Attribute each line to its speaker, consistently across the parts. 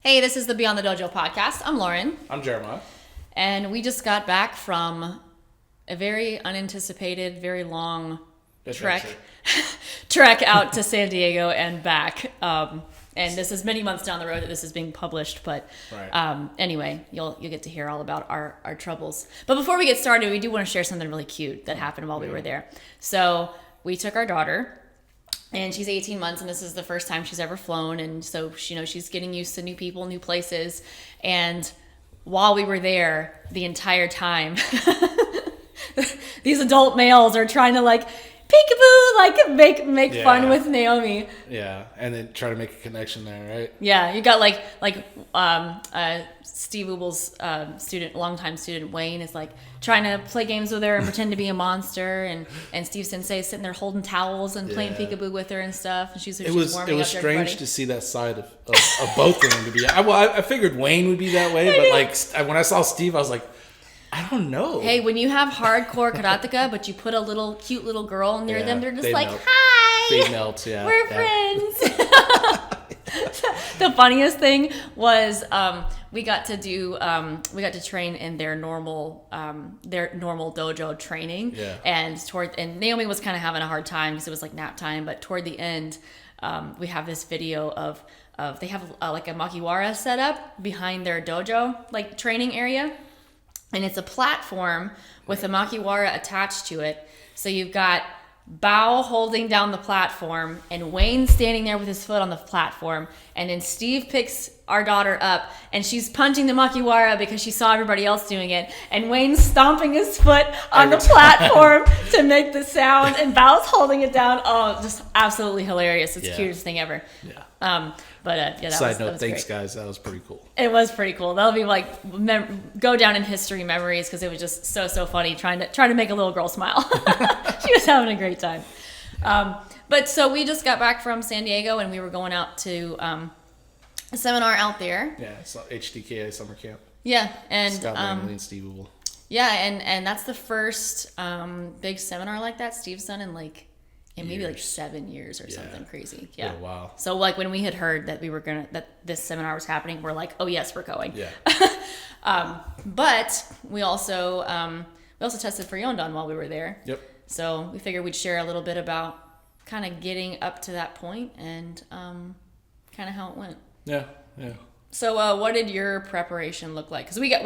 Speaker 1: Hey, this is the Beyond the Dojo podcast. I'm Lauren.
Speaker 2: I'm Jeremiah.
Speaker 1: And we just got back from a very unanticipated, very long trek out to San Diego and back. And this is many months down the road that this is being published. But anyway, you'll get to hear all about our troubles. But before we get started, we do want to share something really cute that happened while we were there. So we took our daughter. And she's 18 months, and this is the first time she's ever flown. And so, she's getting used to new people, new places. And while we were there, the entire time, these adult males are trying to peekaboo, make fun with Naomi.
Speaker 2: Yeah, and then try to make a connection there, right?
Speaker 1: Yeah, you got Steve Ubel's longtime student Wayne is trying to play games with her and pretend to be a monster, and Steve Sensei is sitting there holding towels and playing peekaboo with her and stuff. And she's warming up to everybody.
Speaker 2: Strange to see that side of both of them to be. I figured Wayne would be that way, but when I saw Steve, I was like, I don't know.
Speaker 1: Hey, when you have hardcore karateka, but you put a cute little girl near them, they're just hi.
Speaker 2: They melt, yeah.
Speaker 1: We're friends. The funniest thing was we got to train in their normal dojo training.
Speaker 2: Yeah.
Speaker 1: And Naomi was kind of having a hard time because it was nap time, but toward the end, we have this video of they have a makiwara set up behind their dojo training area. And it's a platform with a makiwara attached to it. So you've got Bao holding down the platform and Wayne standing there with his foot on the platform. And then Steve picks our daughter up and she's punching the makiwara because she saw everybody else doing it. And Wayne's stomping his foot on the platform to make the sound. And Bao's holding it down. Oh, just absolutely hilarious. It's the cutest thing ever.
Speaker 2: Yeah.
Speaker 1: Side
Speaker 2: note, thanks
Speaker 1: great.
Speaker 2: Guys, that was pretty cool.
Speaker 1: It was pretty cool. That'll be go down in history memories because it was just so funny trying to make a little girl smile. She was having a great time. But so we just got back from San Diego and we were going out to a seminar out there.
Speaker 2: Yeah, it's HDKA summer camp.
Speaker 1: Yeah, and
Speaker 2: Scott Langley and Steve Ubel.
Speaker 1: Yeah, and that's the first big seminar like that Steve's done in maybe 7 years or something crazy. Yeah.
Speaker 2: Oh, wow.
Speaker 1: So when we had heard that that this seminar was happening, we're like, oh yes, we're going.
Speaker 2: Yeah.
Speaker 1: But we also tested for yondan while we were there.
Speaker 2: Yep.
Speaker 1: So we figured we'd share a little bit about kind of getting up to that point and kind of how it went.
Speaker 2: Yeah. Yeah.
Speaker 1: So what did your preparation look like? Because we had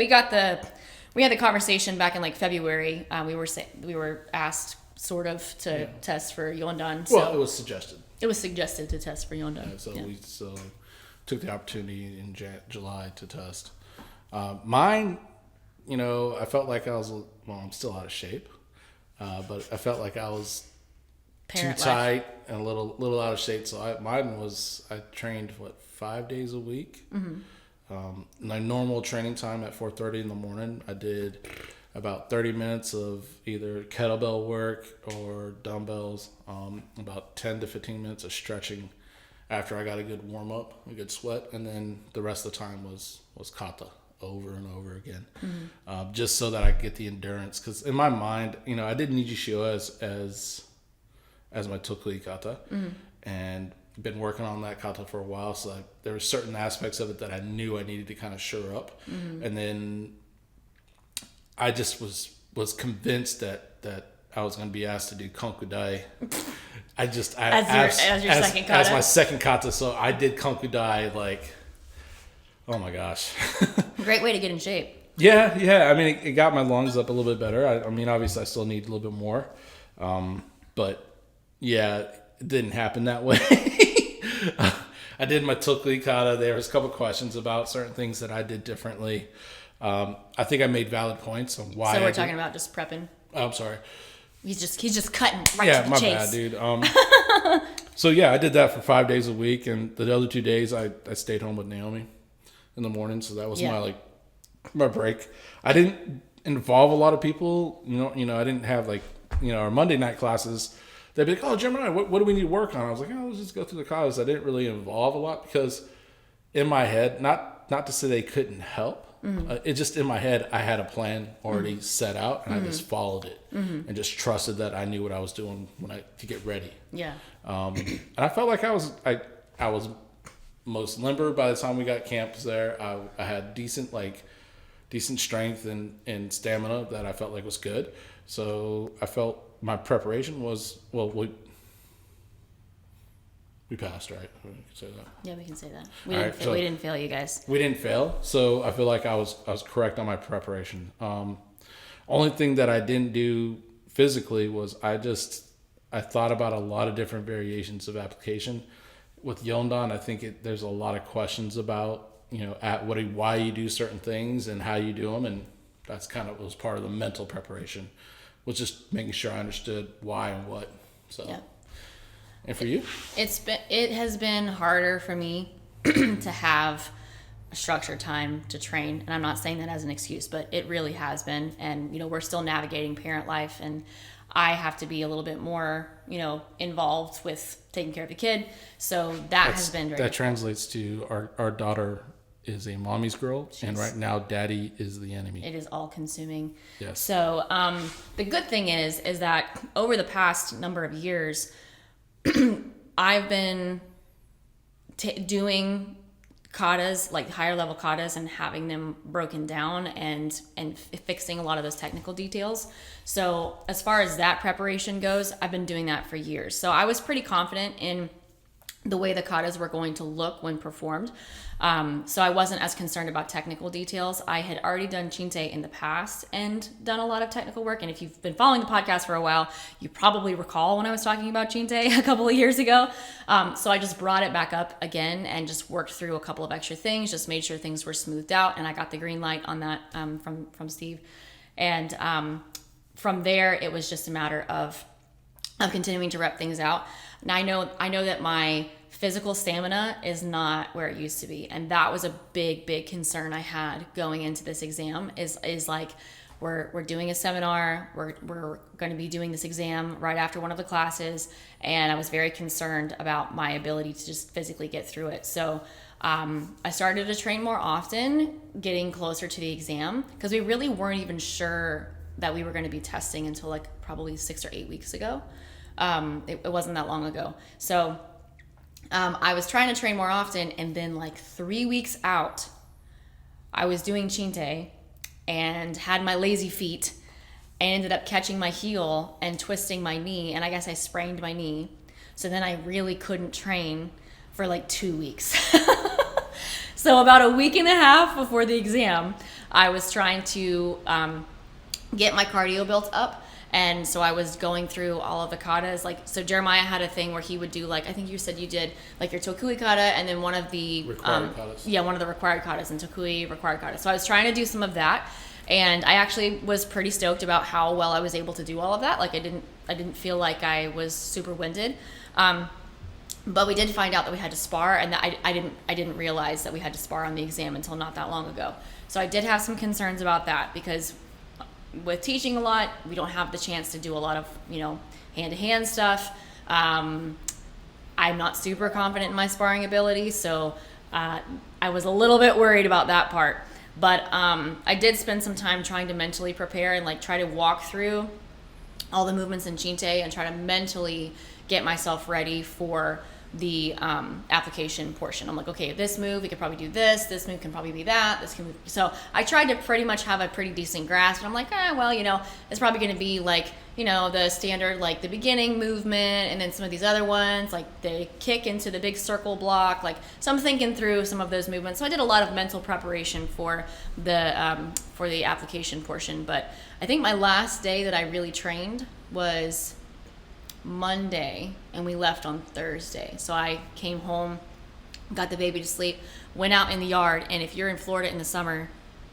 Speaker 1: the conversation back in February. We were asked sort of to test for yondan. So
Speaker 2: Well, it was suggested.
Speaker 1: It was suggested to test for yondan.
Speaker 2: We took the opportunity in July to test. Mine, I felt like I was, I'm still out of shape, but I felt like I was too tight and a little out of shape. So I trained 5 days a week. Mm-hmm. My normal training time at 4:30 in the morning, I did about 30 minutes of either kettlebell work or dumbbells, about 10 to 15 minutes of stretching after I got a good warm up, a good sweat, and then the rest of the time was kata over and over again, just so that I could get the endurance. Because in my mind, I did Nijishio as my tokui kata, and been working on that kata for a while, so there were certain aspects of it that I knew I needed to kind of shore up, and then I just was convinced that I was going to be asked to do konkudai. As your second kata? As my second kata, so I did konkudai oh my gosh.
Speaker 1: Great way to get in shape.
Speaker 2: Yeah. I mean, it got my lungs up a little bit better. I mean, obviously I still need a little bit more. But yeah, it didn't happen that way. I did my tokui kata. There was a couple questions about certain things that I did differently. I think I made valid points on why.
Speaker 1: So we're talking about just prepping.
Speaker 2: Oh, I'm sorry.
Speaker 1: He's just cutting right to the chase.
Speaker 2: Yeah, my bad, dude. So yeah, I did that for 5 days a week, and the other 2 days I stayed home with Naomi in the morning. So that was my break. I didn't involve a lot of people. I didn't have our Monday night classes. They'd be like, "Oh, Jeremiah, what do we need to work on?" I was like, "Oh, let's just go through the classes." I didn't really involve a lot because in my head, not to say they couldn't help. It just in my head, I had a plan already set out, and I just followed it and just trusted that I knew what I was doing to get ready.
Speaker 1: Yeah.
Speaker 2: And I felt like I was most limber by the time we got camped there. I had decent strength and stamina that I felt like was good. So I felt my preparation was, well, we passed, right? We can say that.
Speaker 1: Yeah, we can say that. We didn't fail you guys.
Speaker 2: We didn't fail. So I feel like I was correct on my preparation. Only thing that I didn't do physically was I thought about a lot of different variations of application. With yondan, I think there's a lot of questions about, why you do certain things and how you do them, and that's kind of was part of the mental preparation, was just making sure I understood why and what. So, yeah. And for you?
Speaker 1: It has been harder for me to have a structured time to train, and I'm not saying that as an excuse, but it really has been. And we're still navigating parent life, and I have to be a little bit more, involved with taking care of the kid. So has been very
Speaker 2: that translates to our daughter is a mommy's girl, and right now daddy is the enemy.
Speaker 1: It is all consuming.
Speaker 2: Yes.
Speaker 1: So the good thing is that over the past number of years, I've been doing katas, like higher level katas, and having them broken down and fixing a lot of those technical details. So as far as that preparation goes, I've been doing that for years. So I was pretty confident in the way the katas were going to look when performed. So I wasn't as concerned about technical details. I had already done chinte in the past and done a lot of technical work. And if you've been following the podcast for a while, you probably recall when I was talking about chinte a couple of years ago. So I just brought it back up again and just worked through a couple of extra things, just made sure things were smoothed out. And I got the green light on that from Steve. And from there, it was just a matter of continuing to rep things out. Now I know that my physical stamina is not where it used to be, and that was a big concern I had going into this exam. Is like we're doing a seminar, we're going to be doing this exam right after one of the classes, and I was very concerned about my ability to just physically get through it. So I started to train more often, getting closer to the exam, because we really weren't even sure that we were going to be testing until like probably 6 or 8 weeks ago. It wasn't that long ago. So I was trying to train more often, and then like 3 weeks out, I was doing chinte and had my lazy feet and ended up catching my heel and twisting my knee, and I guess I sprained my knee. So then I really couldn't train for like 2 weeks. So about a week and a half before the exam, I was trying to get my cardio built up. And so I was going through all of the katas. Like, so Jeremiah had a thing where he would do, like, I think you said you did like your tokui kata, and then one of the
Speaker 2: required katas.
Speaker 1: Yeah, one of the required katas, and tokui required katas. So I was trying to do some of that, and I actually was pretty stoked about how well I was able to do all of that. Like, I didn't feel like I was super winded. But we did find out that we had to spar, and that I didn't realize that we had to spar on the exam until not that long ago. So I did have some concerns about that, because with teaching a lot, we don't have the chance to do a lot of, hand-to-hand stuff. I'm not super confident in my sparring ability, so I was a little bit worried about that part. But I did spend some time trying to mentally prepare and like try to walk through all the movements in chinte and try to mentally get myself ready for the application portion. I'm like, okay, this move, we could probably do this. This move can probably be that. This can. So I tried to pretty much have a pretty decent grasp. And I'm like, it's probably going to be like, the standard, like the beginning movement, and then some of these other ones, like the kick into the big circle block. Like, so I'm thinking through some of those movements. So I did a lot of mental preparation for the application portion. But I think my last day that I really trained was Monday, and we left on Thursday. So I came home, got the baby to sleep, went out in the yard, and if you're in Florida in the summer,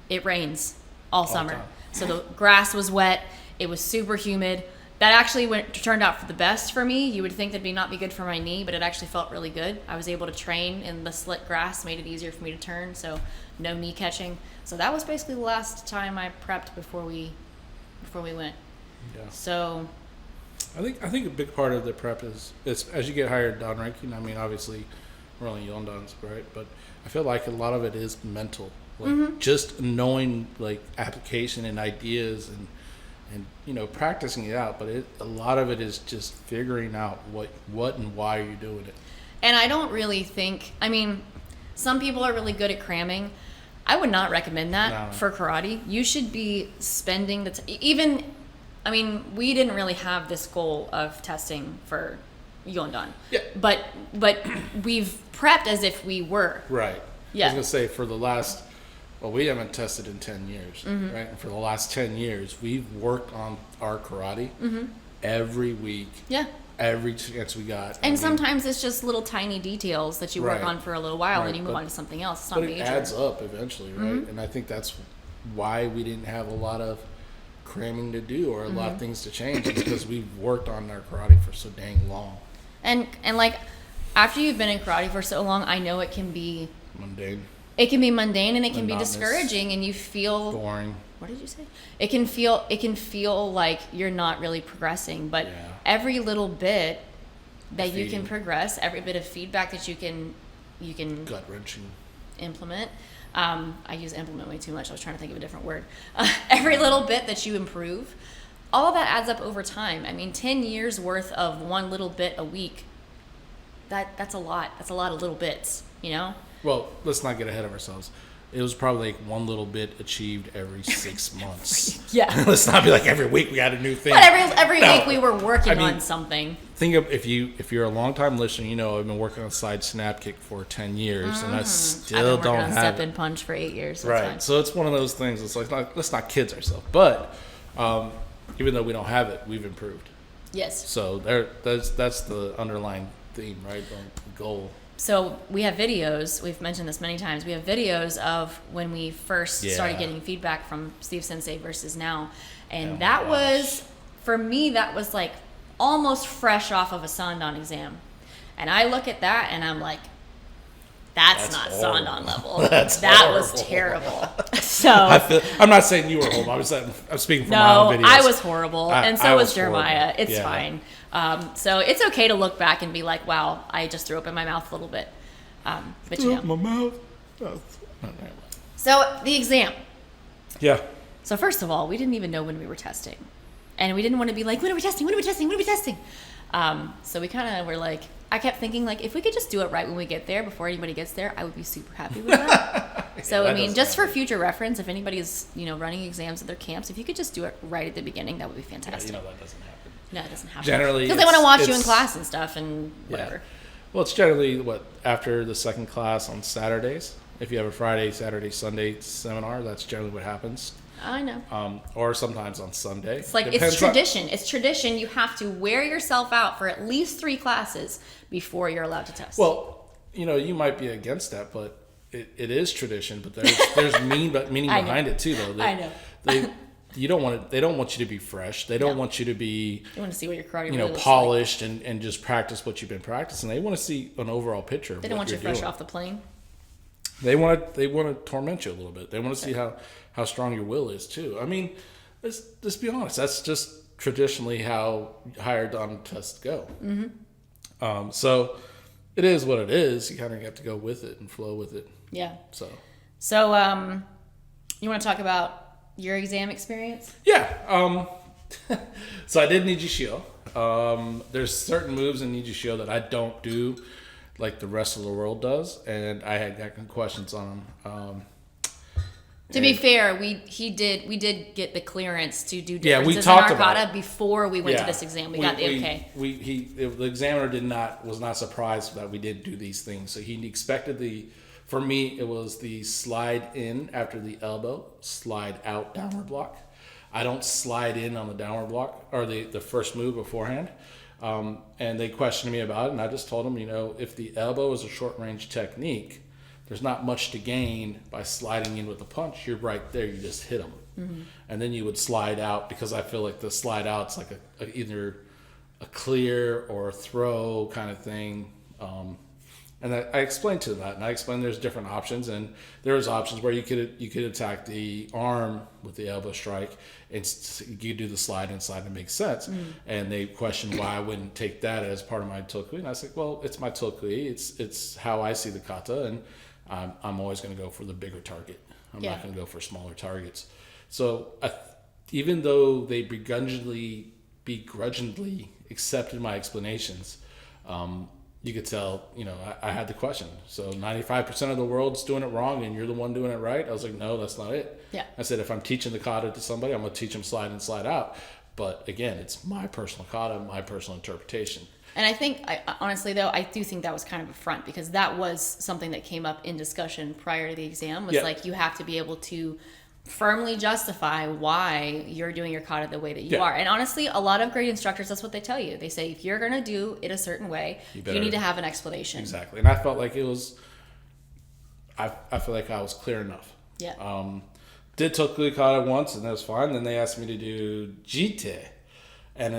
Speaker 1: it rains all summer.
Speaker 2: Time.
Speaker 1: So the grass was wet, it was super humid. That actually turned out for the best for me. You would think that'd not be good for my knee, but it actually felt really good. I was able to train in the slick grass, made it easier for me to turn, so no knee catching. So that was basically the last time I prepped before we went.
Speaker 2: Yeah.
Speaker 1: So
Speaker 2: I think a big part of the prep is as you get higher down ranking. I mean, obviously, we're only yondans, right? But I feel like a lot of it is mental, like just knowing like application and ideas and practicing it out. But a lot of it is just figuring out what and why you're doing it.
Speaker 1: And I don't really think. I mean, Some people are really good at cramming. I would not recommend that
Speaker 2: No.
Speaker 1: for karate. You should be spending we didn't really have this goal of testing for yondan.
Speaker 2: Yeah.
Speaker 1: But we've prepped as if we were.
Speaker 2: Right.
Speaker 1: Yeah.
Speaker 2: I was going to say, for the last, we haven't tested in 10 years, right? And for the last 10 years, we've worked on our karate every week.
Speaker 1: Yeah.
Speaker 2: Every chance we got.
Speaker 1: And sometimes it's just little tiny details that you work
Speaker 2: Right.
Speaker 1: on for a little while,
Speaker 2: Right,
Speaker 1: and you move
Speaker 2: but-
Speaker 1: on to something else. It's not
Speaker 2: But it
Speaker 1: major.
Speaker 2: adds up eventually, right? And I think that's why we didn't have a lot of cramming to do or a lot of things to change. It's because we've worked on our karate for so dang long.
Speaker 1: And like, after you've been in karate for so long, I know it can be
Speaker 2: Mundane,
Speaker 1: mundane, and it can be
Speaker 2: Monotonous.
Speaker 1: discouraging, and you feel,
Speaker 2: boring.
Speaker 1: what did you say? It can feel like you're not really progressing, but
Speaker 2: Yeah.
Speaker 1: every little bit that you can
Speaker 2: Feeding.
Speaker 1: progress, every bit of feedback that you can
Speaker 2: Gut wrenching.
Speaker 1: implement. I use implement way too much. I was trying to think of a different word. Every little bit that you improve, all of that adds up over time. I mean, 10 years worth of one little bit a week, that's a lot. That's a lot of little bits, you know?
Speaker 2: Well, let's not get ahead of ourselves. It was probably like one little bit achieved every 6 months.
Speaker 1: Yeah.
Speaker 2: Let's not be like every week we got a new thing.
Speaker 1: But every
Speaker 2: No.
Speaker 1: week we were working
Speaker 2: I mean,
Speaker 1: on something.
Speaker 2: Think of if you're a long time listener, you know I've been working on side snap kick for 10 years, and I
Speaker 1: I've
Speaker 2: still
Speaker 1: been working
Speaker 2: don't
Speaker 1: on
Speaker 2: have
Speaker 1: step
Speaker 2: it.
Speaker 1: and punch for 8 years. So it's
Speaker 2: Right.
Speaker 1: fine.
Speaker 2: So it's one of those things. It's like let's not kid ourselves. But even though we don't have it, we've improved.
Speaker 1: Yes.
Speaker 2: So that's the underlying theme, right? The goal.
Speaker 1: So we have videos. We've mentioned this many times. We have videos of when we first started
Speaker 2: Yeah.
Speaker 1: getting feedback from Steve Sensei versus now, and
Speaker 2: Oh my
Speaker 1: that
Speaker 2: gosh.
Speaker 1: was, for me, that was like almost fresh off of a Sandan exam. And I look at that and I'm like, that's not
Speaker 2: horrible.
Speaker 1: Sandan level.
Speaker 2: That's
Speaker 1: that was
Speaker 2: horrible.
Speaker 1: terrible. So
Speaker 2: I'm not saying you were horrible. I'm speaking from my
Speaker 1: no,
Speaker 2: own videos.
Speaker 1: I was horrible, and so
Speaker 2: I
Speaker 1: was
Speaker 2: was
Speaker 1: Jeremiah.
Speaker 2: horrible.
Speaker 1: It's
Speaker 2: Yeah.
Speaker 1: fine. So it's okay to look back and be like, wow, I just threw up in my mouth a little bit. But you know.
Speaker 2: my mouth.
Speaker 1: So the exam.
Speaker 2: Yeah.
Speaker 1: So first of all, we didn't even know when we were testing. And we didn't want to be like, when are we testing? When are we testing? When are we testing? So we kind of were like, I kept thinking, like, if we could just do it right when we get there, before anybody gets there, I would be super happy with that. So,
Speaker 2: that
Speaker 1: I mean,
Speaker 2: doesn't
Speaker 1: just for
Speaker 2: happen.
Speaker 1: future reference, if anybody is, running exams at their camps, if you could just do it right at the beginning, that would be
Speaker 2: Yeah,
Speaker 1: fantastic.
Speaker 2: that doesn't happen.
Speaker 1: No, it doesn't happen.
Speaker 2: Generally,
Speaker 1: because they want to watch you in
Speaker 2: it's-
Speaker 1: class and stuff and whatever.
Speaker 2: Yeah. Well, it's generally after the second class on Saturdays. If you have a Friday, Saturday, Sunday seminar, that's generally what happens.
Speaker 1: I know.
Speaker 2: Or sometimes on Sunday.
Speaker 1: It's like,
Speaker 2: Depends
Speaker 1: it's tradition. It's tradition. You have to wear yourself out for at least 3 classes before you're allowed to test.
Speaker 2: Well, you might be against that, but it is tradition. But there's meaning
Speaker 1: I know.
Speaker 2: behind it too, though.
Speaker 1: I know.
Speaker 2: They don't want you to be fresh. They don't want you to be
Speaker 1: you want to see what your karate really looks like.
Speaker 2: polished and just practice what you've been practicing. They want to see an overall picture of
Speaker 1: They don't
Speaker 2: what
Speaker 1: want you
Speaker 2: you're
Speaker 1: fresh
Speaker 2: doing.
Speaker 1: off the plane.
Speaker 2: They want to torment you a little bit. They want to see how strong your will is too. I mean, let's be honest. That's just traditionally how higher done tests go. Mm-hmm. So it is what it is. You kind of have to go with it and flow with it.
Speaker 1: Yeah.
Speaker 2: So
Speaker 1: You want to talk about your exam experience?
Speaker 2: yeah. So I did Nijishio. There's certain moves in Nijishio that I don't do like the rest of the world does, and I had got questions on them.
Speaker 1: To be fair, we did get the clearance to do
Speaker 2: Yeah, we
Speaker 1: differences
Speaker 2: talked
Speaker 1: in
Speaker 2: about
Speaker 1: Arcata before we went to this exam. We got the okay.
Speaker 2: The examiner was not surprised that we didn't do these things. So he expected for me, it was the slide in after the elbow, slide out downward block. I don't slide in on the downward block or the first move beforehand. And they questioned me about it, and I just told them, if the elbow is a short range technique, there's not much to gain by sliding in with a punch. You're right there. You just hit them. Mm-hmm. And then you would slide out, because I feel like the slide out's like either a clear or a throw kind of thing. And I explained to them that, and I explained there's different options, and there's options where you could attack the arm with the elbow strike, and you do the slide inside, and it makes sense. Mm. And they questioned why I wouldn't take that as part of my tokui, and I said, well, it's my tokui, it's how I see the kata, and I'm always going to go for the bigger target. I'm not going to go for smaller targets. So even though they begrudgingly accepted my explanations, you could tell, I had the question. So 95% of the world's doing it wrong and you're the one doing it right. I was like, no, that's not it.
Speaker 1: Yeah.
Speaker 2: I said, if I'm teaching the kata to somebody, I'm going to teach them slide in, slide out. But again, it's my personal kata, my personal interpretation.
Speaker 1: And I think, honestly, though, I do think that was kind of a front, because that was something that came up in discussion prior to the exam, was like, you have to be able to firmly justify why you're doing your kata the way that you are. And honestly, a lot of great instructors, that's what they tell you. They say, if you're going to do it a certain way, you need to have an explanation.
Speaker 2: Exactly. And I felt like it was, I feel like I was clear enough.
Speaker 1: Yeah.
Speaker 2: Did Tokui kata once, and that was fine. Then they asked me to do jite. And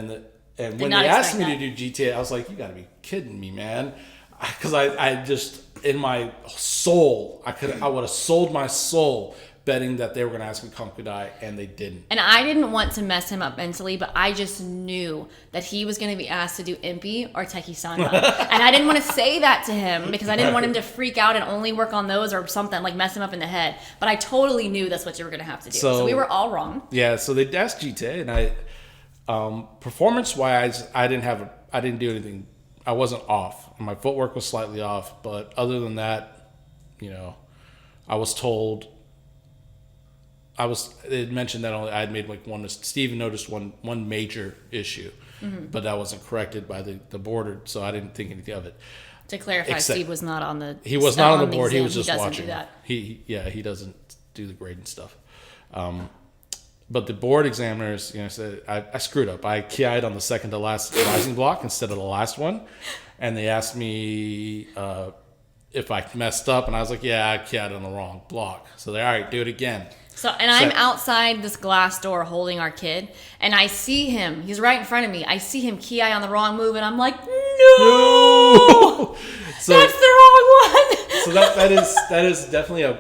Speaker 2: when they asked me to do jite, I was like, you got to be kidding me, man. Because I just, in my soul, I would have sold my soul betting that they were going to ask me Konkudai, and they didn't.
Speaker 1: And I didn't want to mess him up mentally, but I just knew that he was going to be asked to do Impi or Teki-Sanma. And I didn't want to say that to him because I didn't want him to freak out and only work on those or something, like mess him up in the head. But I totally knew that's what you were going to have to do. So we were all wrong.
Speaker 2: Yeah, so they asked Jite, and I, performance-wise, I didn't do anything. I wasn't off. My footwork was slightly off, but other than that, I was told... It mentioned that I had made like Steven noticed one major issue, but that wasn't corrected by the board, so I didn't think anything of it.
Speaker 1: To clarify, Steve was not on the.
Speaker 2: He was not on the board. He was just
Speaker 1: watching.
Speaker 2: Do that. He doesn't do the grading stuff. But the board examiners, said I screwed up. I ki'd on the second to last rising block instead of the last one, and they asked me if I messed up, and I was like, yeah, I ki'd on the wrong block. So they're all right, do it again.
Speaker 1: I'm outside this glass door holding our kid, and I see him. He's right in front of me. I see him ki on the wrong move, and I'm like, no! So, that's the wrong one!
Speaker 2: So that is definitely a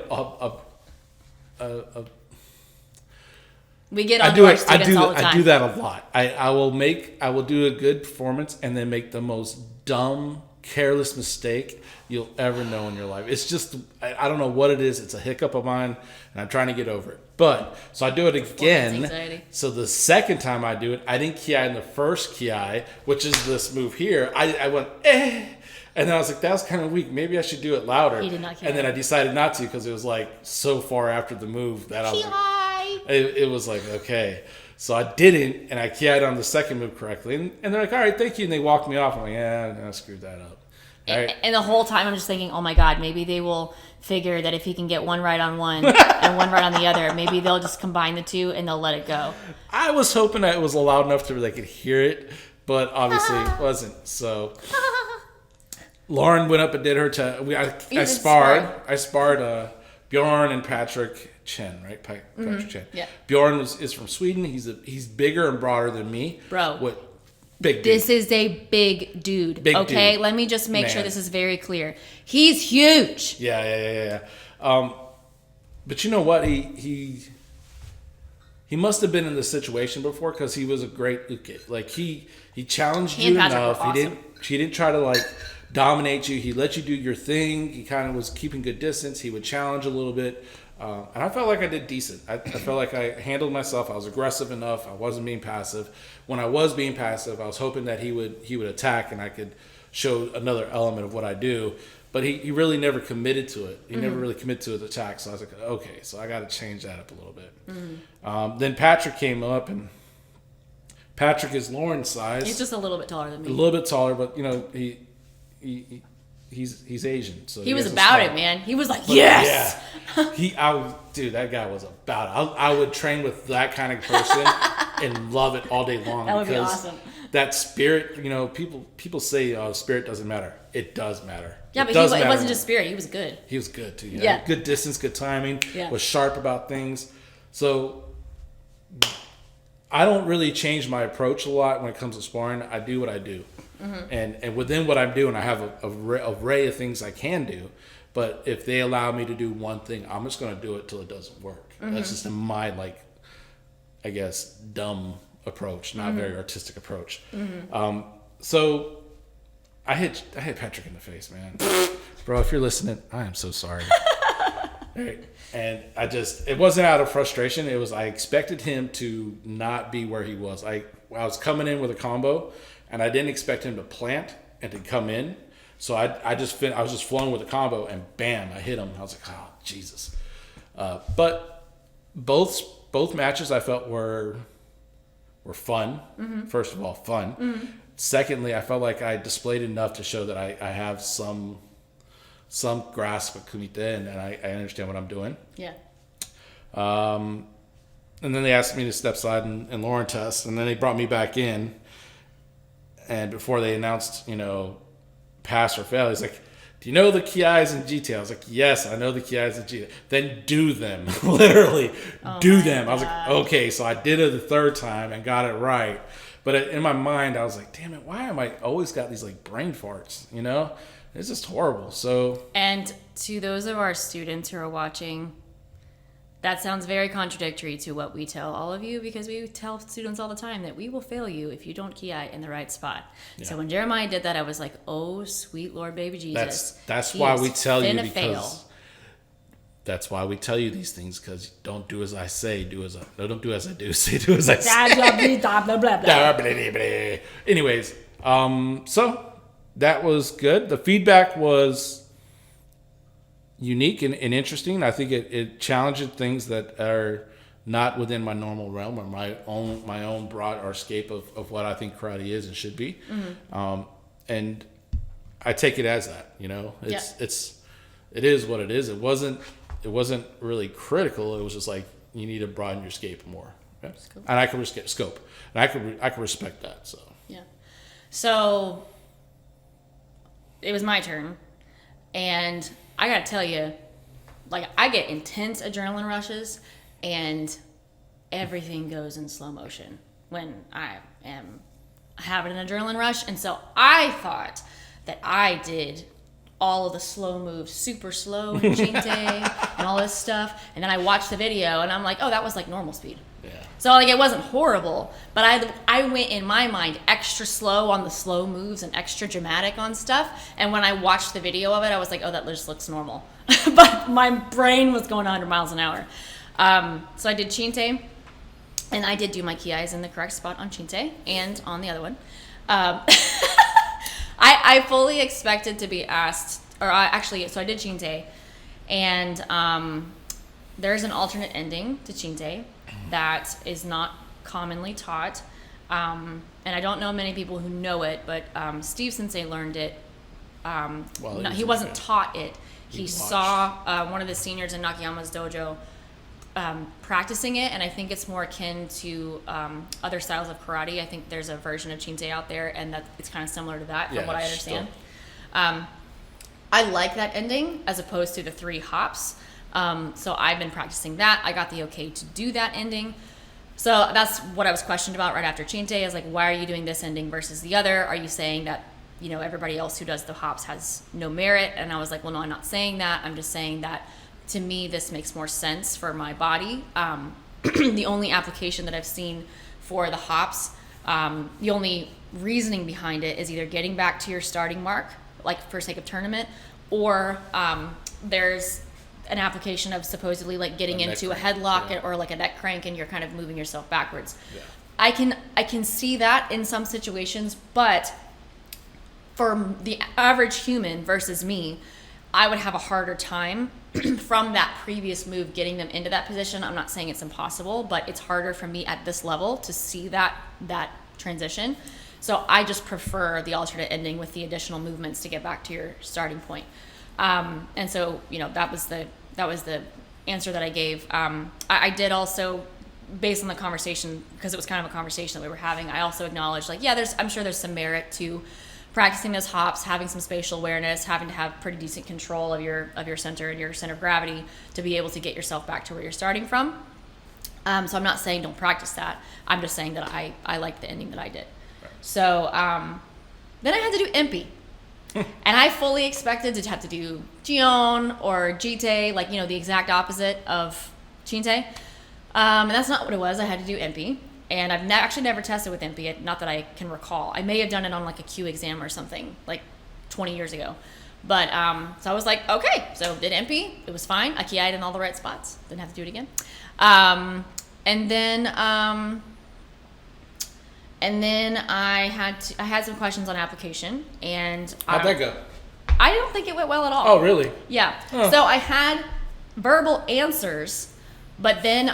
Speaker 1: we get on our students all the time.
Speaker 2: I do that a lot. I will do a good performance and then make the most dumb, careless mistake you'll ever know in your life. It's just, I don't know what it is. It's a hiccup of mine, and I'm trying to get over it. But, so I do it again. So the second time I do it, I didn't ki in the first ki, which is this move here. I went, eh. And then I was like, that was kind of weak. Maybe I should do it louder.
Speaker 1: He did not ki.
Speaker 2: And then I decided not to because it was like so far after the move that I was like, it was like, okay. So I didn't, and I ki'd on the second move correctly. And they're like, all right, thank you. And they walked me off. I'm like, yeah, I screwed that up. Right.
Speaker 1: And the whole time I'm just thinking, oh my God, maybe they will figure that if he can get one right on one and one right on the other, maybe they'll just combine the two and they'll let it go.
Speaker 2: I was hoping that it was loud enough to where they could hear it, but obviously it wasn't. So Lauren went up and did her I sparred Bjorn and Patrick Chen, right? Patrick Chen. Yeah. Bjorn is from Sweden. He's bigger and broader than me.
Speaker 1: Bro.
Speaker 2: Big dude.
Speaker 1: This is a big dude. Okay, let me just make sure this is very clear. He's huge.
Speaker 2: Yeah. But you know what? He must have been in this situation before because he was a great uke. Like he challenged you enough. Awesome. He didn't try to like dominate you. He let you do your thing. He kind of was keeping good distance. He would challenge a little bit. And I felt like I did decent. I felt like I handled myself. I was aggressive enough. I wasn't being passive. When I was being passive, I was hoping that he would attack and I could show another element of what I do. But he really never committed to it. He never really committed to the attack. So I was like, okay, so I got to change that up a little bit. Then Patrick came up, and Patrick is Lauren's size.
Speaker 1: He's just a little bit taller than me.
Speaker 2: A little bit taller, but he's Asian. So
Speaker 1: he was about it, man. He was like, yes.
Speaker 2: Yeah. Dude, that guy was about it. I would train with that kind of person and love it all day long.
Speaker 1: That would be awesome.
Speaker 2: That spirit, people say spirit doesn't matter. It does matter.
Speaker 1: Yeah, but it wasn't just spirit. He was good.
Speaker 2: He was good too. Yeah. Good distance, good timing. Yeah. Was sharp about things. So I don't really change my approach a lot when it comes to sparring. I do what I do. And within what I'm doing, I have a array of things I can do. But if they allow me to do one thing, I'm just going to do it till it doesn't work. That's just my, I guess, dumb approach, not very artistic approach. So I hit Patrick in the face, man. Bro, if you're listening, I am so sorry. Right. And it wasn't out of frustration. It was, I expected him to not be where he was. I was coming in with a combo, and I didn't expect him to plant and to come in. So I was just flowing with the combo, and bam, I hit him. I was like, oh Jesus! But both matches I felt were fun.
Speaker 1: Mm-hmm.
Speaker 2: First of all, fun.
Speaker 1: Mm-hmm.
Speaker 2: Secondly, I felt like I displayed enough to show that I have some grasp of kumite, and I understand what I'm doing.
Speaker 1: Yeah.
Speaker 2: And then they asked me to step aside and Lauren test, and then they brought me back in. And before they announced, pass or fail, he's like, do you know the kiais and jite? I was like, yes, I know the kiais and jite. Then do them. Literally, do them. I was like, okay, so I did it the third time and got it right. But in my mind, I was like, damn it, why am I always got these like brain farts, It's just horrible. So.
Speaker 1: And to those of our students who are watching, that sounds very contradictory to what we tell all of you, because we tell students all the time that we will fail you if you don't kiai in the right spot. Yeah. So when Jeremiah did that, I was like, oh, sweet Lord baby Jesus.
Speaker 2: That's why we tell you, because that's why we tell you these things, because don't do as I say, don't do as I do, say do as I say. Anyways, so that was good. The feedback was unique and interesting. I think it challenged things that are not within my normal realm or my own broad or scope of what I think karate is and should be. Mm-hmm. And I take it as that, it is what it is. It wasn't really critical. It was just like, you need to broaden your scope more. Yeah? And I can respect that. So
Speaker 1: yeah. So it was my turn, and I gotta tell you, like, I get intense adrenaline rushes, and everything goes in slow motion when I am having an adrenaline rush. And so I thought that I did all of the slow moves, super slow, and chinte, and all this stuff. And then I watched the video, and I'm like, oh, that was like normal speed. Yeah. So like, it wasn't horrible, but I went in my mind extra slow on the slow moves and extra dramatic on stuff. And when I watched the video of it, I was like, oh, that just looks normal. But my brain was going 100 miles an hour. So I did chinte, and I did do my kiais in the correct spot on chinte and on the other one. I fully expected to be asked, so I did chinte, and there's an alternate ending to chinte that is not commonly taught, and I don't know many people who know it, but Steve Sensei learned it. He wasn't taught it. He saw one of the seniors in Nakayama's dojo practicing it, and I think it's more akin to other styles of karate. I think there's a version of chinte out there, and that it's kind of similar to that, from what I understand. I like that ending as opposed to the 3 hops. So I've been practicing that. I got the okay to do that ending. So that's what I was questioned about right after chinte. I was like, why are you doing this ending versus the other? Are you saying that, everybody else who does the hops has no merit? And I was like, well, no, I'm not saying that. I'm just saying that to me, this makes more sense for my body. The only application that I've seen for the hops, the only reasoning behind it is either getting back to your starting mark, like for sake of tournament, or there's an application of supposedly like getting into a headlock or like a neck crank, and you're kind of moving yourself backwards. Yeah. I can see that in some situations, but for the average human versus me, I would have a harder time from that previous move getting them into that position. I'm not saying it's impossible, but it's harder for me at this level to see that transition. So I just prefer the alternate ending with the additional movements to get back to your starting point. And so, that was the answer that I gave. I did also, based on the conversation, because it was kind of a conversation that we were having, I also acknowledged, like, I'm sure there's some merit to practicing those hops, having some spatial awareness, having to have pretty decent control of your center and your center of gravity to be able to get yourself back to where you're starting from. So I'm not saying don't practice that. I'm just saying that I like the ending that I did. Right. So then I had to do Impi. And I fully expected to have to do Jion or Jite, like, the exact opposite of Chinte. And that's not what it was. I had to do Impi. And I've actually never tested with Impi, not that I can recall. I may have done it on like a Q exam or something, like 20 years ago. But so I was like, okay, so did Impi. It was fine. I ki'd in all the right spots. Didn't have to do it again. And then I had some questions on application. And
Speaker 2: how'd that go?
Speaker 1: I don't think it went well at all.
Speaker 2: Oh, really?
Speaker 1: Yeah.
Speaker 2: Huh.
Speaker 1: So I had verbal answers, but then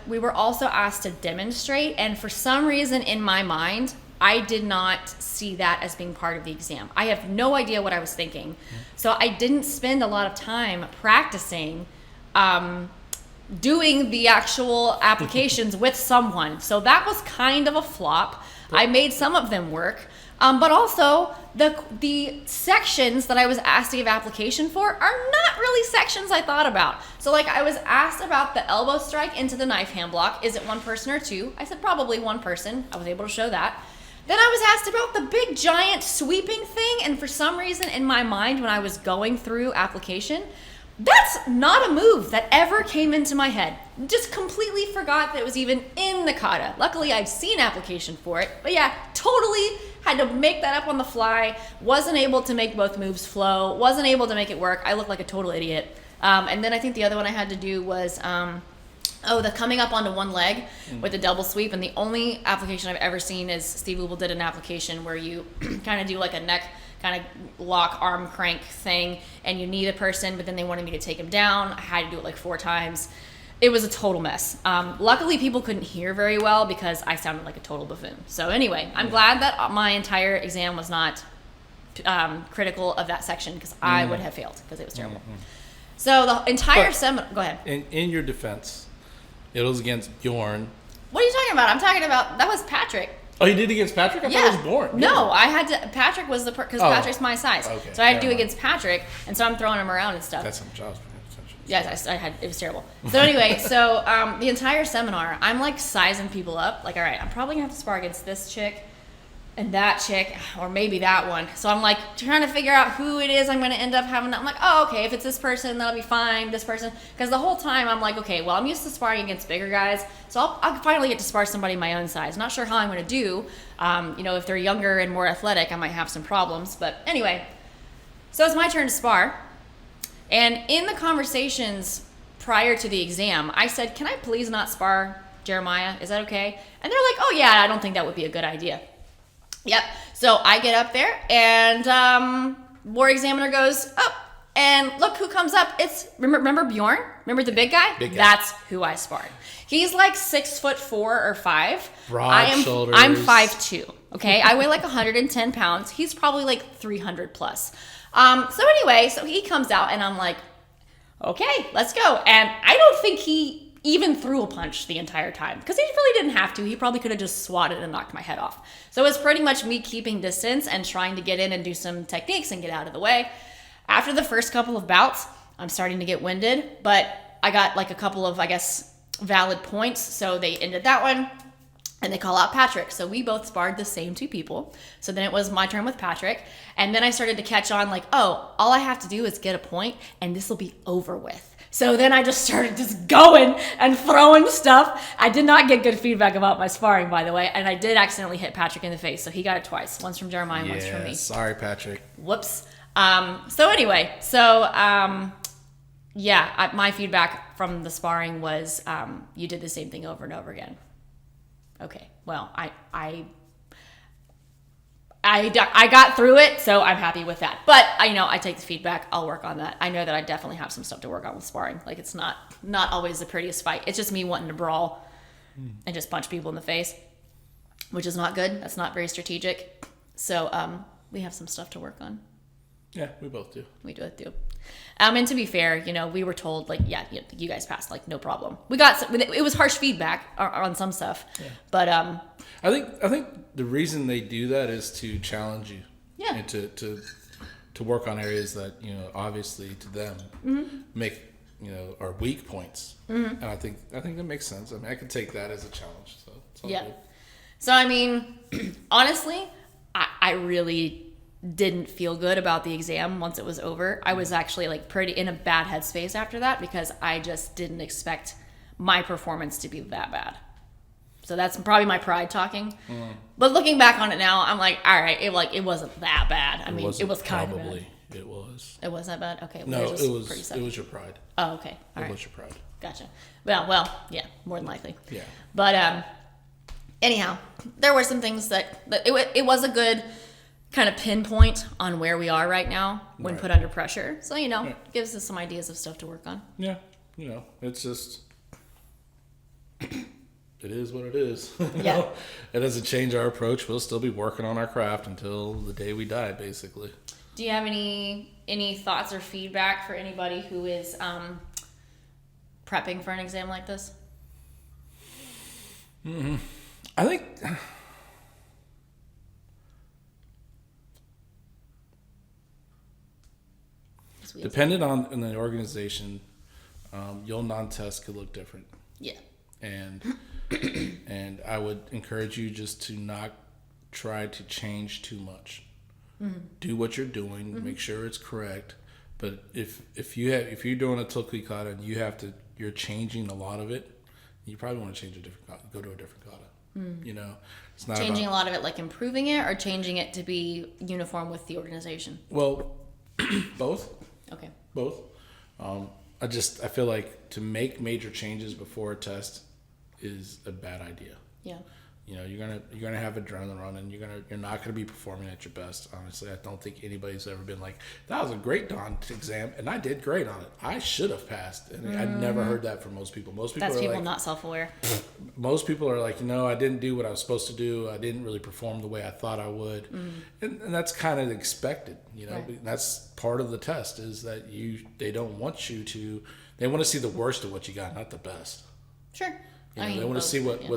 Speaker 1: we were also asked to demonstrate, and for some reason in my mind, I did not see that as being part of the exam. I have no idea what I was thinking. So I didn't spend a lot of time practicing doing the actual applications with someone. So that was kind of a flop. I made some of them work. But also, the sections that I was asked to give application for are not really sections I thought about. So like I was asked about the elbow strike into the knife hand block. Is it one person or two? I said probably one person. I was able to show that. Then I was asked about the big giant sweeping thing, and for some reason in my mind when I was going through application, that's not a move that ever came into my head. Just completely forgot that it was even in the kata. Luckily, I've seen application for it. But yeah, totally had to make that up on the fly. Wasn't able to make both moves flow. Wasn't able to make it work. I looked like a total idiot. And then I think the other one I had to do was, the coming up onto one leg with the double sweep. And the only application I've ever seen is Steve Lubel did an application where you kind of do like a neck kind of lock arm crank thing, and you knee the person, but then they wanted me to take him down. I had to do it like 4 times. It was a total mess. Luckily, people couldn't hear very well because I sounded like a total buffoon. So anyway, I'm glad that my entire exam was not critical of that section, because I would have failed because it was terrible. So the entire seminar, go ahead.
Speaker 2: In your defense, it was against Bjorn.
Speaker 1: What are you talking about? I'm talking about, that was Patrick.
Speaker 2: Oh, you did against Patrick? I thought it was Bjorn.
Speaker 1: No, I had to, Patrick was because Patrick's my size.
Speaker 2: Okay,
Speaker 1: so I had to do against Patrick, and so I'm throwing him around and stuff.
Speaker 2: That's some jobs.
Speaker 1: Yes, I had, it was terrible. So anyway, the entire seminar, I'm like sizing people up. Like, all right, I'm probably gonna have to spar against this chick and that chick, or maybe that one. So I'm like trying to figure out who it is I'm gonna end up having. I'm like, oh, okay, if it's this person, that'll be fine. This person, because the whole time I'm like, okay, well, I'm used to sparring against bigger guys, so I'll finally get to spar somebody my own size. Not sure how I'm gonna do. If they're younger and more athletic, I might have some problems. But anyway, so it's my turn to spar. And in the conversations prior to the exam, I said, can I please not spar Jeremiah? Is that okay? And they're like, oh yeah, I don't think that would be a good idea. Yep. So I get up there, and board examiner goes, oh, and look who comes up. It's, remember Bjorn? Remember the big guy?
Speaker 2: Big guy.
Speaker 1: That's who I sparred. He's like 6'4" or 5.
Speaker 2: Broad shoulders.
Speaker 1: I'm 5'2". Okay, I weigh like 110 pounds. He's probably like 300 plus. So anyway, so he comes out, and I'm like, okay, let's go. And I don't think he even threw a punch the entire time, because he really didn't have to. He probably could have just swatted and knocked my head off. So it was pretty much me keeping distance and trying to get in and do some techniques and get out of the way. After the first couple of bouts, I'm starting to get winded, but I got like a couple of, I guess, valid points. So they ended that one. And they call out Patrick. So we both sparred the same 2 people. So then it was my turn with Patrick. And then I started to catch on like, oh, all I have to do is get a point and this will be over with. So then I just started just going and throwing stuff. I did not get good feedback about my sparring, by the way. And I did accidentally hit Patrick in the face. So he got it twice. Once from Jeremiah and once from me.
Speaker 2: Sorry, Patrick.
Speaker 1: Whoops. My feedback from the sparring was you did the same thing over and over again. Okay, well, I got through it, so I'm happy with that. But I take the feedback. I'll work on that. I know that I definitely have some stuff to work on with sparring. Like, it's not always the prettiest fight. It's just me wanting to brawl and just punch people in the face, which is not good. That's not very strategic. So we have some stuff to work on.
Speaker 2: Yeah, we both do.
Speaker 1: We both do. And to be fair, we were told, like, yeah, you guys passed, like, no problem. We got it was harsh feedback on some stuff, but
Speaker 2: I think the reason they do that is to challenge you, and to work on areas that obviously to them make are weak points, and I think that makes sense. I mean, I can take that as a challenge. So it's all good.
Speaker 1: So I mean, honestly, I really didn't feel good about the exam once it was over. I was actually like pretty in a bad headspace after that, because I just didn't expect my performance to be that bad. So that's probably my pride talking. But looking back on it now, I'm like, all right, it wasn't that bad. I mean, it was kind of bad.
Speaker 2: It was.
Speaker 1: It was that bad? Okay.
Speaker 2: No,
Speaker 1: it was
Speaker 2: pretty sad. It was your pride.
Speaker 1: Oh, okay. All right.
Speaker 2: It was your pride.
Speaker 1: Gotcha. Well, yeah, more than likely.
Speaker 2: Yeah.
Speaker 1: But anyhow, there were some things that it was a good kind of pinpoint on where we are right now when put under pressure. So, gives us some ideas of stuff to work on.
Speaker 2: Yeah. It's just, it is what it is.
Speaker 1: Yeah.
Speaker 2: It doesn't change our approach. We'll still be working on our craft until the day we die, basically.
Speaker 1: Do you have any thoughts or feedback for anybody who is prepping for an exam like this?
Speaker 2: I think depending on the organization, yondan tests could look different.
Speaker 1: Yeah.
Speaker 2: And I would encourage you just to not try to change too much. Mm-hmm. Do what you're doing. Mm-hmm. Make sure it's correct. But if you're doing a toki kata and you're changing a lot of it, you probably want to change go to a different kata. It's not
Speaker 1: changing a lot of it, like improving it, or changing it to be uniform with the organization.
Speaker 2: Well, both.
Speaker 1: Okay.
Speaker 2: Both. I feel like to make major changes before a test is a bad idea.
Speaker 1: Yeah.
Speaker 2: You're gonna have adrenaline running. You're not gonna be performing at your best. Honestly, I don't think anybody's ever been like, that was a great Don exam, and I did great on it. I should have passed. And I never heard that from most people. Most people. That's
Speaker 1: people not self-aware.
Speaker 2: Most people are like, I didn't do what I was supposed to do. I didn't really perform the way I thought I would, and that's kind of expected.
Speaker 1: Right.
Speaker 2: That's part of the test is that they don't want you to. They want to see the worst of what you got, not the best.
Speaker 1: Sure.
Speaker 2: They want to see what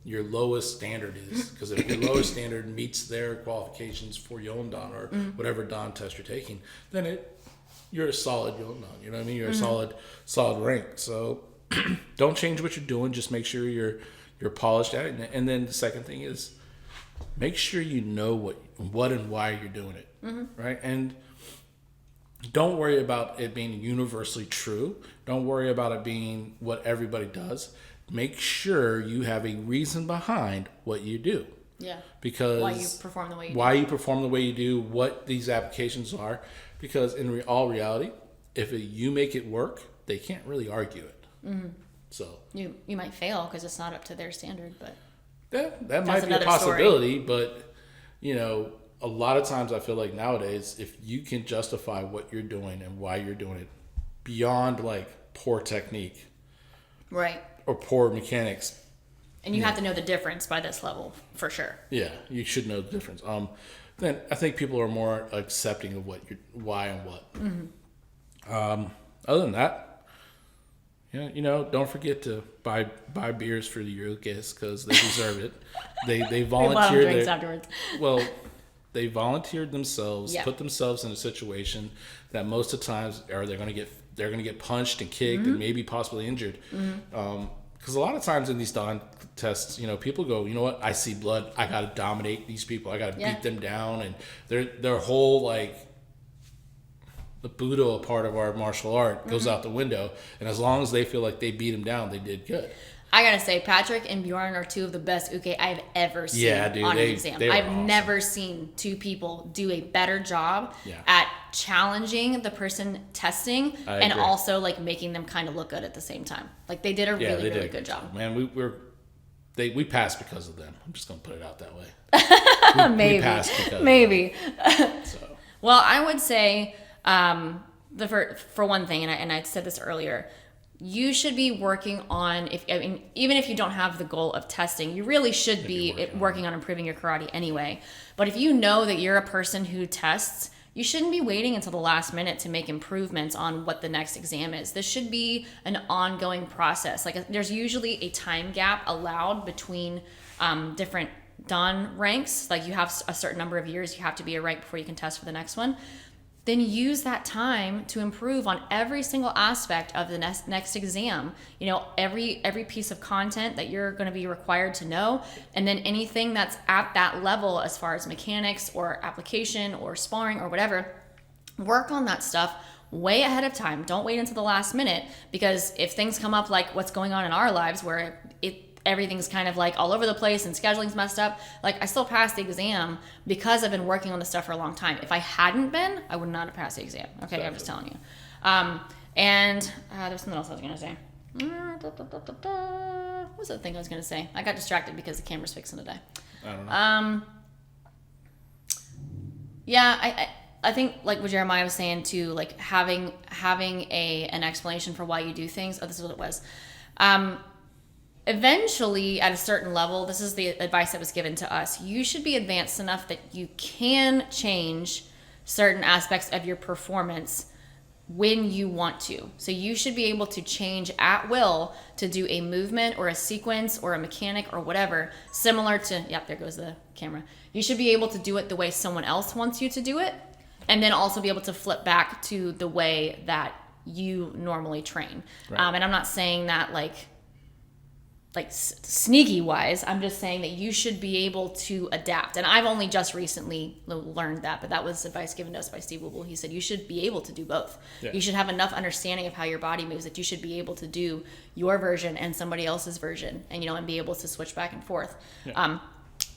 Speaker 2: your lowest standard is, because if your lowest standard meets their qualifications for yondan or whatever dan test you're taking, then you're a solid yondan. You know what I mean? You're a solid rank. So don't change what you're doing. Just make sure you're polished at it. And then the second thing is make sure you know what and why you're doing it, right? And don't worry about it being universally true. Don't worry about it being what everybody does. Make sure you have a reason behind what you do.
Speaker 1: Yeah.
Speaker 2: Because
Speaker 1: why you perform the way you
Speaker 2: do. Why you perform the way you do, what these applications are. Because in all reality, if you make it work, they can't really argue it. Mm-hmm. So
Speaker 1: you might fail because it's not up to their standard, but
Speaker 2: that might be a possibility.
Speaker 1: Story.
Speaker 2: But a lot of times I feel like nowadays, if you can justify what you're doing and why you're doing it beyond like poor technique,
Speaker 1: right,
Speaker 2: or poor mechanics.
Speaker 1: And you have to know the difference by this level, for sure.
Speaker 2: Yeah, you should know the difference. Then I think people are more accepting of why and what. Mm-hmm. Other than that, don't forget to buy beers for your guests because they deserve it. They volunteered.
Speaker 1: Drinks afterwards.
Speaker 2: Well, they volunteered themselves,
Speaker 1: yeah.
Speaker 2: Put themselves in a situation that most of the times they're going to get punched and kicked and maybe possibly injured. Mm-hmm. Because a lot of times in these Don tests, people go, you know what? I see blood. I got to dominate these people. I got to beat them down. And their whole, the Budo part of our martial art goes out the window. And as long as they feel like they beat them down, they did good.
Speaker 1: I got to say, Patrick and Bjorn are two of the best uke I've ever seen on an exam. I've awesome. Never seen two people do a better job at challenging the person testing and also making them kind of look good at the same time. They did a really good job.
Speaker 2: Man, we passed because of them. I'm just gonna put it out that way.
Speaker 1: Maybe.
Speaker 2: We passed because
Speaker 1: maybe.
Speaker 2: Of them, so.
Speaker 1: Well, I would say for one thing, and I said this earlier. You should be working on, even if you don't have the goal of testing, you really should be working on improving your karate anyway. But if you know that you're a person who tests, you shouldn't be waiting until the last minute to make improvements on what the next exam is. This should be an ongoing process. There's usually a time gap allowed between different Dan ranks. You have a certain number of years you have to be a rank before you can test for the next one. Then use that time to improve on every single aspect of the next exam. Every piece of content that you're going to be required to know, and then anything that's at that level as far as mechanics or application or sparring or whatever, work on that stuff way ahead of time. Don't wait until the last minute, because if things come up like what's going on in our lives where everything's kind of all over the place and scheduling's messed up, I still passed the exam because I've been working on this stuff for a long time. If I hadn't been, I would not have passed the exam. Okay, exactly. I'm just telling you. And there's something else I was going to say. What was the thing I was going to say? I got distracted because the camera's fixing today.
Speaker 2: I don't know.
Speaker 1: Yeah, I think like what Jeremiah was saying too, like having an explanation for why you do things. Oh, this is what it was. Eventually, at a certain level, this is the advice that was given to us. You should be advanced enough that you can change certain aspects of your performance when you want to. So you should be able to change at will to do a movement or a sequence or a mechanic or whatever, similar to, yep, there goes the camera. You should be able to do it the way someone else wants you to do it, and then also be able to flip back to the way that you normally train.
Speaker 2: Right.
Speaker 1: And I'm not saying that like sneaky wise. I'm just saying that you should be able to adapt. And I've only just recently learned that, but that was advice given to us by Steve Wubble. He said you should be able to do both. Yeah. You should have enough understanding of how your body moves that you should be able to do your version and somebody else's version, and and be able to switch back and forth. Yeah.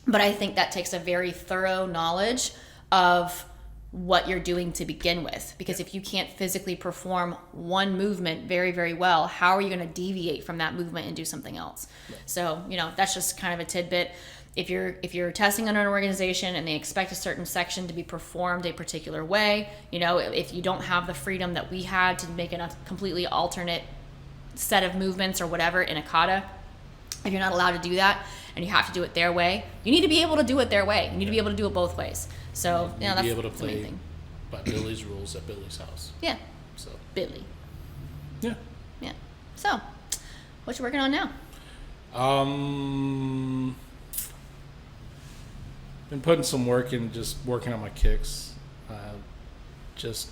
Speaker 1: But I think that takes a very thorough knowledge of what you're doing to begin with, because if you can't physically perform one movement very, very well, how are you going to deviate from that movement and do something else? Yeah. So, that's just kind of a tidbit. If you're testing on an organization and they expect a certain section to be performed a particular way, if you don't have the freedom that we had to make a completely alternate set of movements or whatever in a kata, if you're not allowed to do that and you have to do it their way, you need to be able to do it their way. You need to be able to do it both ways. So, that's
Speaker 2: be able to
Speaker 1: the main
Speaker 2: play
Speaker 1: thing.
Speaker 2: By Billy's rules at Billy's house.
Speaker 1: Yeah.
Speaker 2: So
Speaker 1: Billy.
Speaker 2: Yeah.
Speaker 1: Yeah. So, what you working on now?
Speaker 2: Been putting some work in, just working on my kicks. Just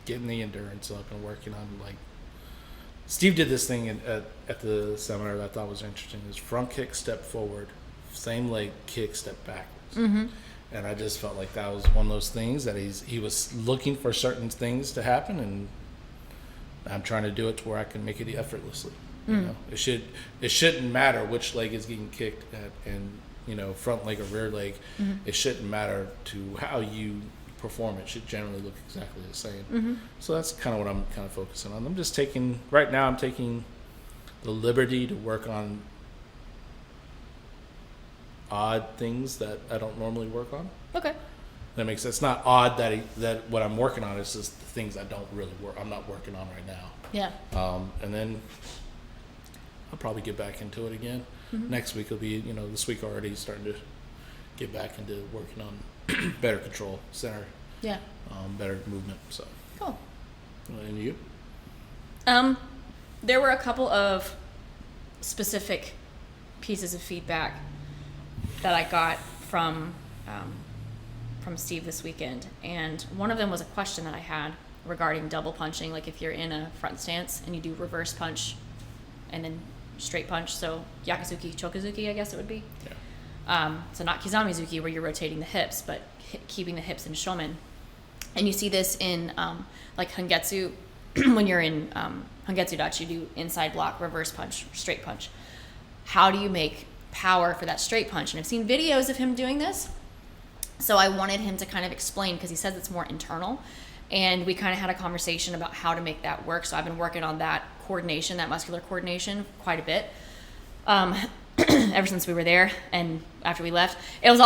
Speaker 2: getting the endurance up and working on Steve did this thing at the seminar that I thought was interesting. Is front kick, step forward, same leg kick, step backwards. Mm-hmm. And I just felt like that was one of those things that he was looking for certain things to happen, and I'm trying to do it to where I can make it effortlessly. It shouldn't matter which leg is getting kicked at, and front leg or rear leg. Mm-hmm. It shouldn't matter to how you perform. It should generally look exactly the same. Mm-hmm. So that's kind of what I'm kind of focusing on. I'm taking the liberty to work on odd things that I don't normally work on.
Speaker 1: Okay.
Speaker 2: That makes sense. It's not odd that what I'm working on is just the things I don't really work. I'm not working on right now.
Speaker 1: Yeah.
Speaker 2: And then I'll probably get back into it again. Mm-hmm. Next week will be, this week already starting to get back into working on better control center.
Speaker 1: Yeah.
Speaker 2: Better movement. So.
Speaker 1: Cool.
Speaker 2: And you?
Speaker 1: There were a couple of specific pieces of feedback that I got from Steve this weekend, and one of them was a question that I had regarding double punching, like if you're in a front stance and you do reverse punch and then straight punch, so yakizuki, chokazuki, I guess it would be. Yeah. So not kizamizuki where you're rotating the hips, but keeping the hips in shomen. And you see this in like Hangetsu, when you're in Hangetsu dachi, you do inside block, reverse punch, straight punch. How do you make power for that straight punch? And I've seen videos of him doing this, so I wanted him to kind of explain, because he says it's more internal, and we kind of had a conversation about how to make that work. So I've been working on that coordination, that muscular coordination, quite a bit ever since we were there and after we left. It was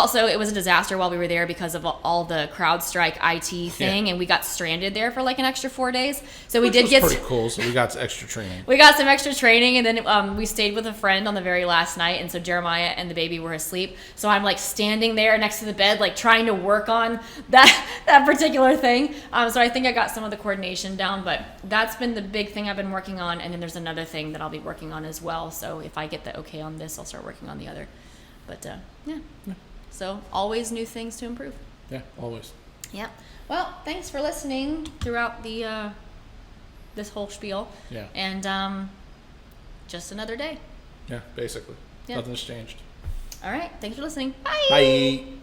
Speaker 1: a disaster while we were there because of all the CrowdStrike IT thing, and we got stranded there for like an extra 4 days. So we did get
Speaker 2: pretty cool. So we got some extra training.
Speaker 1: We got some extra training, and then we stayed with a friend on the very last night, and so Jeremiah and the baby were asleep. So I'm like standing there next to the bed, like trying to work on that particular thing. So I think I got some of the coordination down, but that's been the big thing I've been working on. And then there's another thing that I'll be working on as well. So if I get the okay on this, I'll start working on the other. But yeah. So always new things to improve.
Speaker 2: Yeah, always.
Speaker 1: Yeah. Well, thanks for listening throughout the this whole spiel.
Speaker 2: Yeah.
Speaker 1: And just another day.
Speaker 2: Yeah, basically. Yeah. Nothing's changed.
Speaker 1: All right. Thanks for listening. Bye.
Speaker 2: Bye.